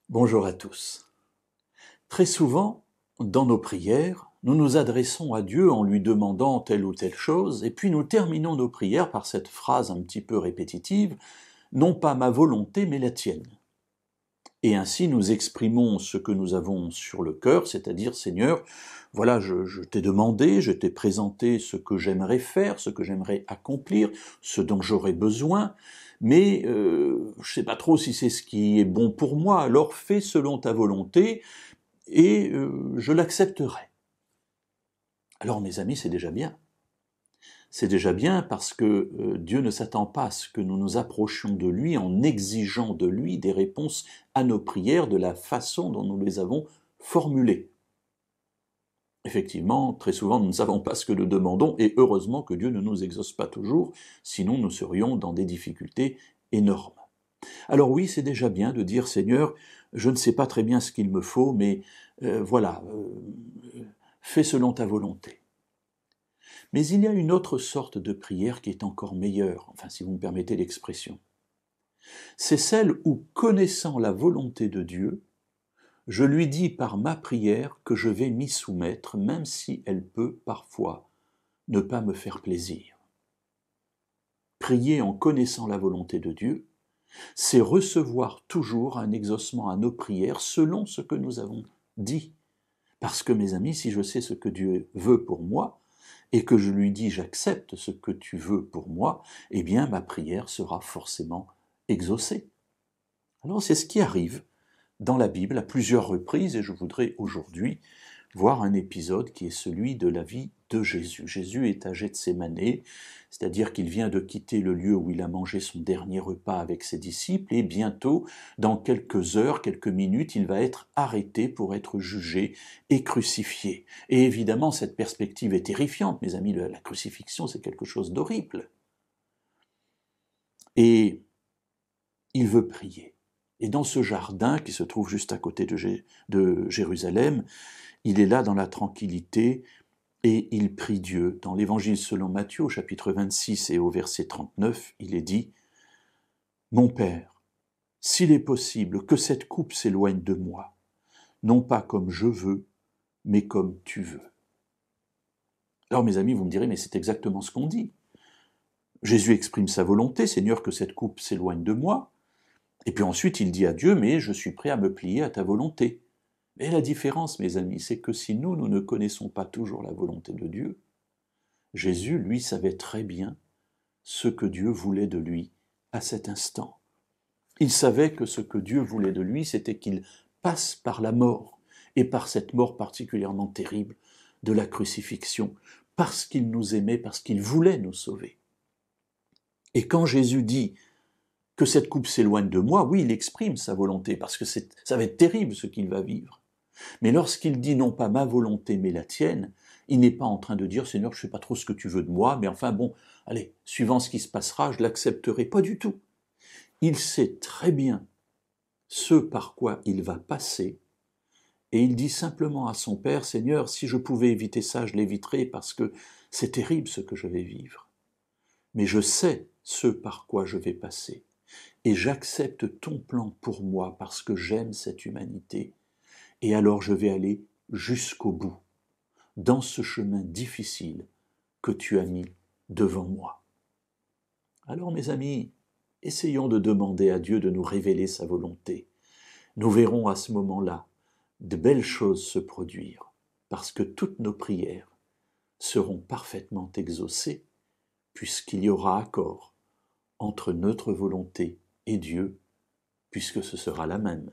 Bonjour à tous. Très souvent, dans nos prières, nous nous adressons à Dieu en lui demandant telle ou telle chose, et puis nous terminons nos prières par cette phrase un petit peu répétitive, « Non pas ma volonté, mais la tienne ». Et ainsi nous exprimons ce que nous avons sur le cœur, c'est-à-dire « Seigneur, voilà, je t'ai demandé, je t'ai présenté ce que j'aimerais faire, ce que j'aimerais accomplir, ce dont j'aurais besoin, mais je ne sais pas trop si c'est ce qui est bon pour moi, alors fais selon ta volonté et je l'accepterai. » Alors mes amis, c'est déjà bien. C'est déjà bien parce que Dieu ne s'attend pas à ce que nous nous approchions de lui en exigeant de lui des réponses à nos prières de la façon dont nous les avons formulées. Effectivement, très souvent, nous ne savons pas ce que nous demandons, et heureusement que Dieu ne nous exauce pas toujours, sinon nous serions dans des difficultés énormes. Alors oui, c'est déjà bien de dire « Seigneur, je ne sais pas très bien ce qu'il me faut, mais fais selon ta volonté ». Mais il y a une autre sorte de prière qui est encore meilleure, enfin si vous me permettez l'expression. C'est celle où, connaissant la volonté de Dieu, je lui dis par ma prière que je vais m'y soumettre, même si elle peut parfois ne pas me faire plaisir. Prier en connaissant la volonté de Dieu, c'est recevoir toujours un exaucement à nos prières selon ce que nous avons dit. Parce que mes amis, si je sais ce que Dieu veut pour moi, et que je lui dis j'accepte ce que tu veux pour moi, eh bien ma prière sera forcément exaucée. Alors c'est ce qui arrive dans la Bible à plusieurs reprises, et je voudrais aujourd'hui voir un épisode qui est celui de la vie de Jésus. Jésus est à Gethsémanée, c'est-à-dire qu'il vient de quitter le lieu où il a mangé son dernier repas avec ses disciples, et bientôt, dans quelques heures, quelques minutes, il va être arrêté pour être jugé et crucifié. Et évidemment, cette perspective est terrifiante, mes amis, la crucifixion, c'est quelque chose d'horrible. Et il veut prier. Et dans ce jardin qui se trouve juste à côté de Jérusalem, il est là dans la tranquillité et il prie Dieu. Dans l'Évangile selon Matthieu, au chapitre 26 et au verset 39, il est dit « Mon Père, s'il est possible que cette coupe s'éloigne de moi, non pas comme je veux, mais comme tu veux. » Alors mes amis, vous me direz, mais c'est exactement ce qu'on dit. Jésus exprime sa volonté, Seigneur, que cette coupe s'éloigne de moi, et puis ensuite il dit à Dieu, mais je suis prêt à me plier à ta volonté. Mais la différence, mes amis, c'est que si nous ne connaissons pas toujours la volonté de Dieu, Jésus, lui, savait très bien ce que Dieu voulait de lui à cet instant. Il savait que ce que Dieu voulait de lui, c'était qu'il passe par la mort, et par cette mort particulièrement terrible de la crucifixion, parce qu'il nous aimait, parce qu'il voulait nous sauver. Et quand Jésus dit que cette coupe s'éloigne de moi, oui, il exprime sa volonté, parce que ça va être terrible ce qu'il va vivre. Mais lorsqu'il dit non pas ma volonté mais la tienne, il n'est pas en train de dire Seigneur, je ne sais pas trop ce que tu veux de moi, mais enfin bon, allez, suivant ce qui se passera, je l'accepterai. Pas du tout. Il sait très bien ce par quoi il va passer, et il dit simplement à son Père, Seigneur, si je pouvais éviter ça, je l'éviterais parce que c'est terrible ce que je vais vivre. Mais je sais ce par quoi je vais passer, et j'accepte ton plan pour moi parce que j'aime cette humanité. Et alors je vais aller jusqu'au bout, dans ce chemin difficile que tu as mis devant moi. Alors mes amis, essayons de demander à Dieu de nous révéler sa volonté. Nous verrons à ce moment-là de belles choses se produire, parce que toutes nos prières seront parfaitement exaucées, puisqu'il y aura accord entre notre volonté et Dieu, puisque ce sera la même.